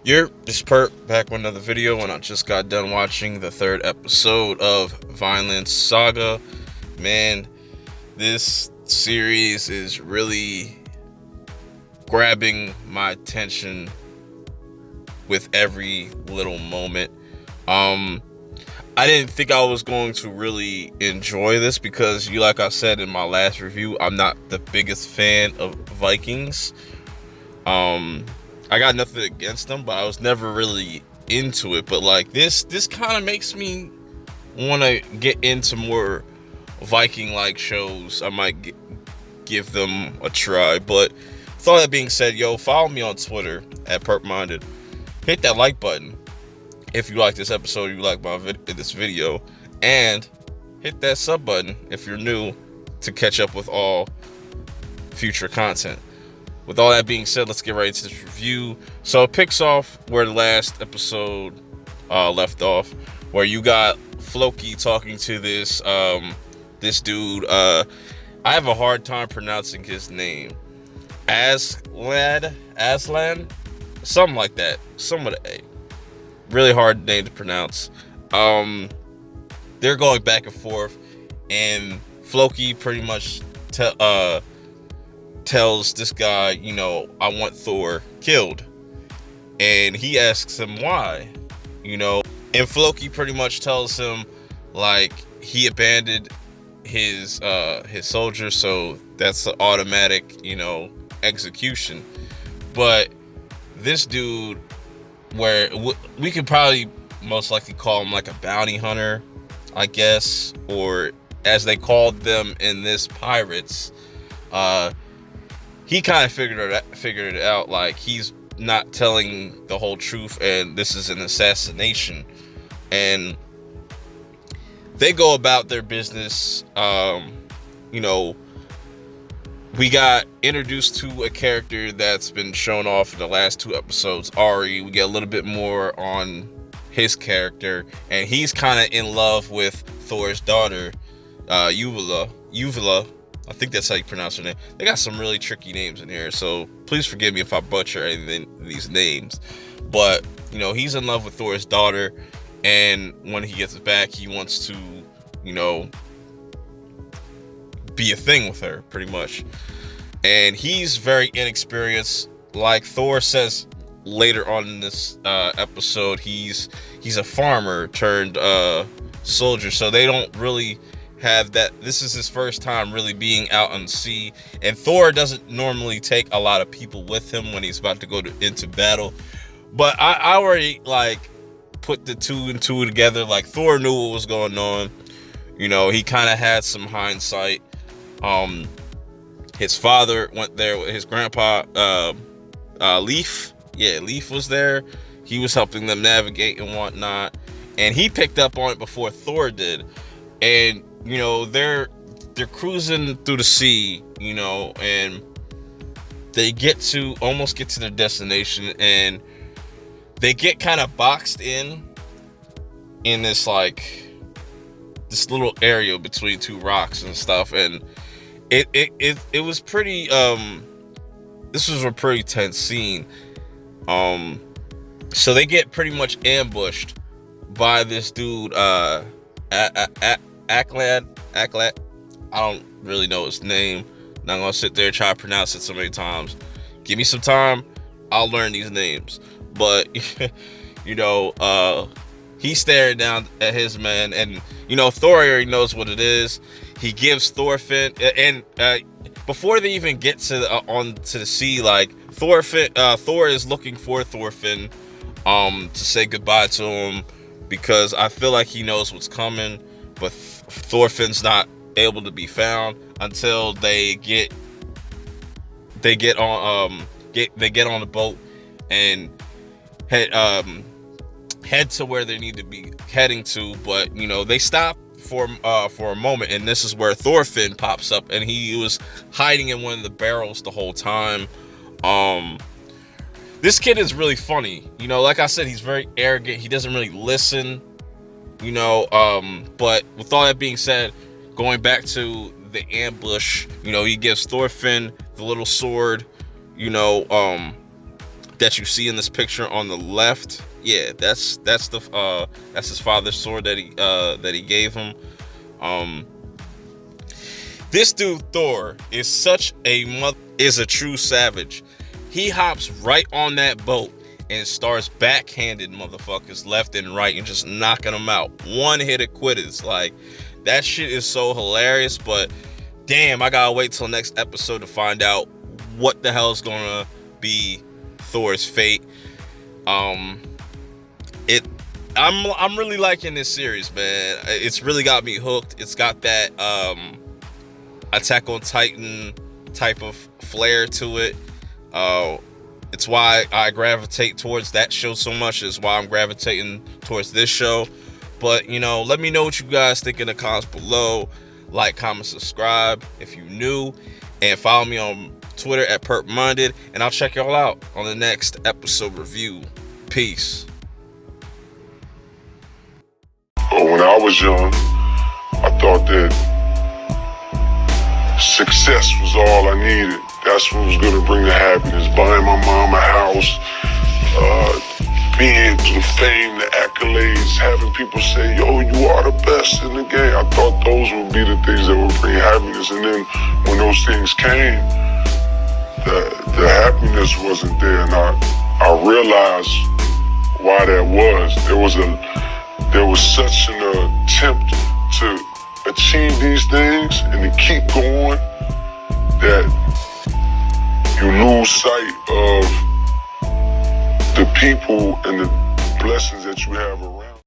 This Perp back with another video, and I just got done watching the third episode of Vinland Saga. Man, this series is really grabbing my attention with every little moment. I didn't think I was going to really enjoy this because, like I said in my last review, I'm not the biggest fan of Vikings. I got nothing against them, but I was never really into it. But like this kind of makes me want to get into more Viking-like shows. I might give them a try. But with all that being said, follow me on Twitter at PerpMinded. Hit that like button if you like this episode, you like this video, and hit that sub button if you're new to catch up with all future content. With all that being said, let's get right into this review. So it picks off where the last episode left off, where you got Floki talking to this dude. I have a hard time pronouncing his name. Aslan, something like that. Some with an A. Really hard name to pronounce. They're going back and forth, and Floki pretty much tells this guy, I want Thor killed. And he asks him why, and Floki pretty much tells him, like, he abandoned his soldiers, so that's an automatic, execution. But this dude, where we could probably most likely call him like a bounty hunter, I guess, or as they called them in this Pirates, he kind of figured it out, like he's not telling the whole truth and this is an assassination. And they go about their business. We got introduced to a character that's been shown off in the last two episodes, Ari. We get a little bit more on his character, and he's kind of in love with Thor's daughter, Uvula. I think that's how you pronounce her name. They got some really tricky names in here, so please forgive me if I butcher any of these names. But, he's in love with Thor's daughter, and when he gets back, he wants to, be a thing with her, pretty much. And he's very inexperienced. Like Thor says later on in this episode, he's a farmer turned soldier, so they don't really have that. This is his first time really being out on sea, and Thor doesn't normally take a lot of people with him when he's about to go into battle. But I already put the two and two together. Like, Thor knew what was going on. He kind of had some hindsight. His father went there with his grandpa, Leaf. Yeah, Leaf was there. He was helping them navigate and whatnot, and he picked up on it before Thor did. And they're cruising through the sea, and they almost get to their destination, and they get kind of boxed in this this little area between two rocks and stuff. And it was pretty this was a pretty tense scene. So they get pretty much ambushed by this dude, Aklat. I don't really know his name. Not gonna sit there and try to pronounce it so many times. Give me some time, I'll learn these names. But he's staring down at his men, and Thor already knows what it is. He gives Thorfinn, and before they even get to onto the sea, Thor is looking for Thorfinn to say goodbye to him, because I feel like he knows what's coming. But Thorfinn's not able to be found until they get on the boat and head to where they need to be heading to. But they stop for a moment, and this is where Thorfinn pops up, and he was hiding in one of the barrels the whole time. This kid is really funny. Like I said, he's very arrogant. He doesn't really listen. But with all that being said, going back to the ambush, he gives Thorfinn the little sword, that that you see in this picture on the left, yeah, that's his father's sword that he gave him. This dude Thor is is a true savage. He hops right on that boat and starts backhanded motherfuckers left and right and just knocking them out. One hit quitters. Like, that shit is so hilarious. But damn, I gotta wait till next episode to find out what the hell is gonna be Thor's fate. I'm really liking this series, man. It's really got me hooked. It's got that Attack on Titan type of flair to it. It's why I gravitate towards that show so much. Is why I'm gravitating towards this show. But, you know, let me know what you guys think in the comments below. Like, comment, subscribe if you're new, and follow me on Twitter at PerpMinded, and I'll check y'all out on the next episode review. Peace. When I was young, I thought that success was all I needed. That's what was gonna bring the happiness. Buying my mom a house, being the fame, the accolades, having people say, yo, you are the best in the game. I thought those would be the things that would bring happiness. And then when those things came, the happiness wasn't there. And I realized why that was. There was such an attempt to achieve these things and to keep going that you lose sight of the people and the blessings that you have around.